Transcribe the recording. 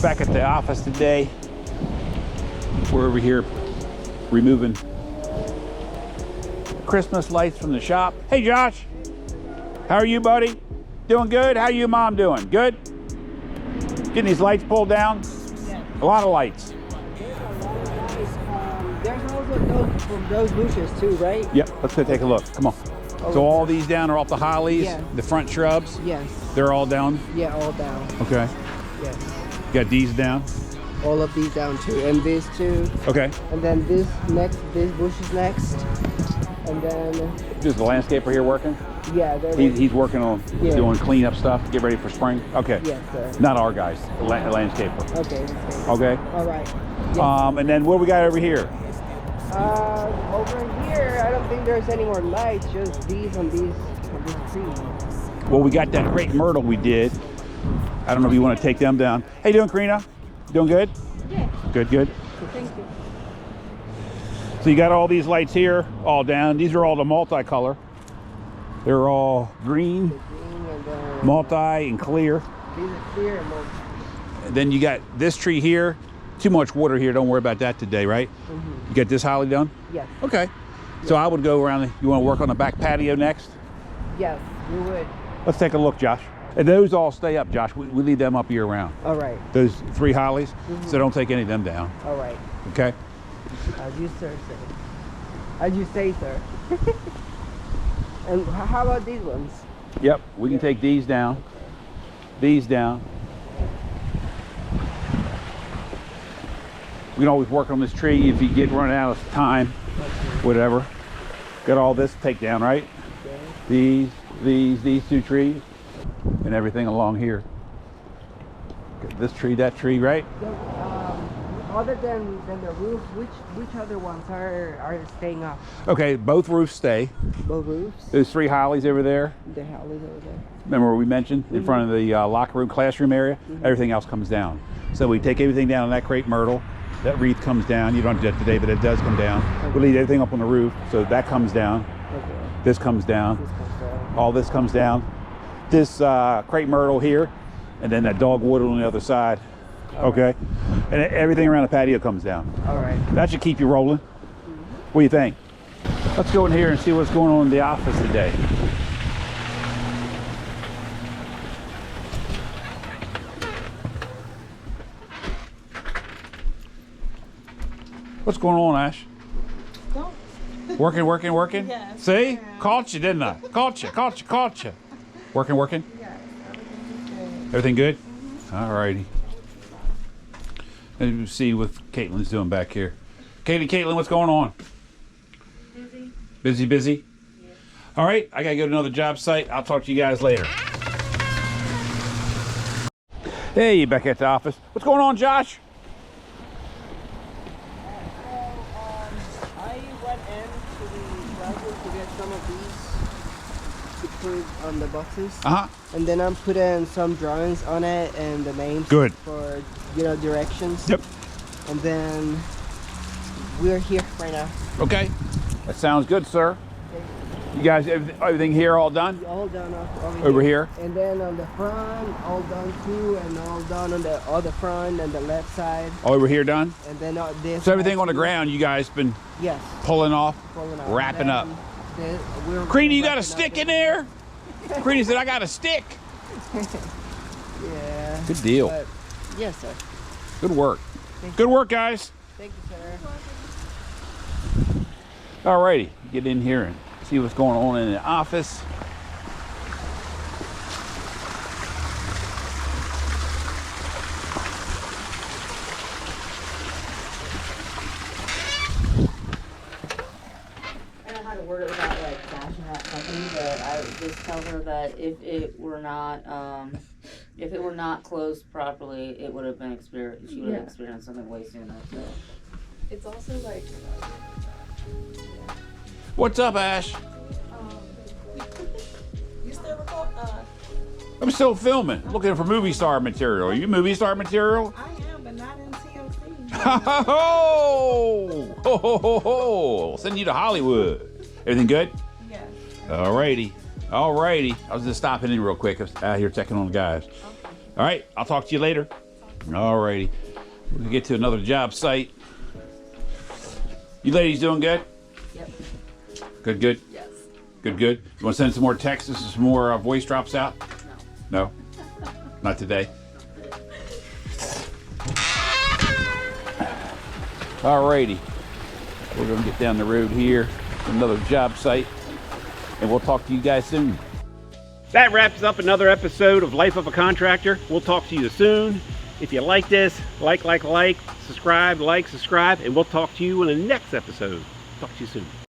Back at the office today. We're over here removing Christmas lights from the shop. Hey Josh, how are you, buddy? Doing good? How you, mom, doing? Good? Getting these lights pulled down? Yeah. A lot of lights. There's also those from those bushes too, right? Yep, let's go take a look. Come on. So all these down are off the hollies, Yeah. the front shrubs? Yes. They're all down? Yeah, all down. Okay. Yes. You got these down? All of these down too, and this too. Okay. And then this next, this bush is next. And then, Is the landscaper here working? yeah, there He's working on Yeah. doing cleanup stuff, get ready for spring? Okay. Yes, sir. Not our guys, the landscaper. Okay. Okay. All right. Yes. And then what do we got over here? Over here, I don't think there's any more lights, just these on this tree. Well, we got that great myrtle we did. I don't know if you want to take them down. How you doing, Karina? Doing good? Yeah. Good, good. Thank you. So you got all these lights here, all down. These are all the multicolor. They're all green, Green and then multi, and clear. these are clear and more. And then you got this tree here. Too much water here. Don't worry about that today, right? Mm-hmm. You got this holly done? Yes. Okay. So I would go around. You want to work on the back patio next? Yes, we would. Let's take a look, Josh. And those all stay up, Josh. We leave them up year round. All right. Those 3 hollies. So don't take any of them down. All right. Okay. As you sir say. As you say, sir. And how about these ones? Yep. We can take these down. These down. We can always work on this tree if you get running out of time, whatever. Got all this to take down, right? Okay. These 2 trees, and everything along here. Got this tree, that tree, right? So, other than the roof, which other ones are staying up? Okay, both roofs stay. Both roofs? Those 3 hollies over there. The hollies over there. Remember what we mentioned in front of the locker room, classroom area? Everything else comes down. So we take everything down on that crepe myrtle. That wreath comes down. You don't have to do that today, but it does come down. We leave everything up on the roof, so that comes down. Okay. This comes down. This comes down. All this comes down. This crepe myrtle here, and then that dogwood on the other side. Okay, and everything around the patio comes down. All right. That should keep you rolling. What do you think? Let's go in here and see what's going on in the office today. What's going on, Ash? Working? Yes. See? Caught you, didn't I? Caught you. Working? Yes, Everything good? All righty. Let me see what Caitlin's doing back here. Caitlin, what's going on? Busy? Yeah. All right, I gotta go to another job site. I'll talk to you guys later. Hey, you back at the office. What's going on, Josh? I went into the browser to get some of these to put on the boxes. And then I'm putting some drawings on it and the names. Good. For, directions. Yep. And then we're here right now. Okay. That sounds good, sir. You guys, everything here all done? All done Over here? And then on the front, all done too, and all done on the other front and the left side. All over here done? And then this. So everything on the ground, you guys been Yes. pulling off, Pulling out. wrapping up. We're Creedy, you got a wrapping stick up in there? Creedy said, I got a stick. Yeah. Good deal. But, yes, sir. Good work. Thank Good work, guys. Thank you, sir. All righty, get in here and see what's going on in the office. I don't know how to word it without like bashing that company, but I would just tell her that if it were not closed properly, it would have been experienced. She would have experienced something way sooner. So. It's also like, What's up, Ash? you still record? I'm still filming, looking for movie star material. Are you movie star material? I am, but not in TLC. Ho ho ho! Send you to Hollywood. Everything good? Yes. All righty. I was just stopping in real quick. I was out here checking on the guys. Okay. All right, I'll talk to you later. Talk to Alrighty, we're gonna get to another job site. You ladies doing good? Yep. Good, good? Yes. Good, good. You want to send some more texts, some more voice drops out? No. No? Not today? Alrighty. We're going to get down the road here to another job site, and we'll talk to you guys soon. That wraps up another episode of Life of a Contractor. We'll talk to you soon. If you like this, like, subscribe, and we'll talk to you in the next episode. Talk to you soon.